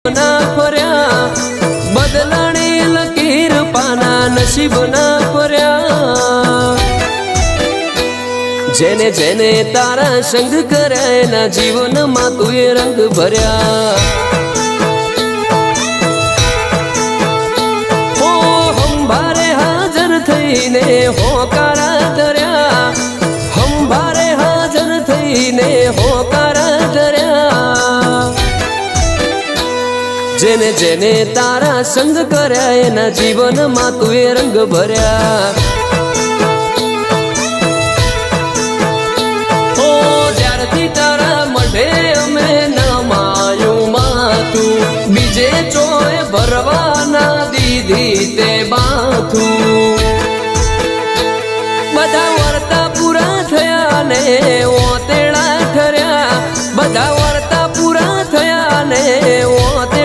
ના ફર્યા બદલાણી લકીર પાના નસીબ ના ફર્યા જેને જેને તારા સંગ કર્યા એના જીવનમાં તું એ રંગ ભર્યા હો હંભારે હાજર થઈને હોકારા ધર્યા હંભારે હાજર થઈને હોકારા ધર્યા જેને જેને તારા સંગ કર્યા એના જીવનમાં તું એ રંગ ભર્યા ઓ જ્યારથી તારા મઢે અમે નમાયું માથું બીજે ચોય ભરવાના દીધી તે બાથું બધા વર્તા પૂરા થયા ને ઓતે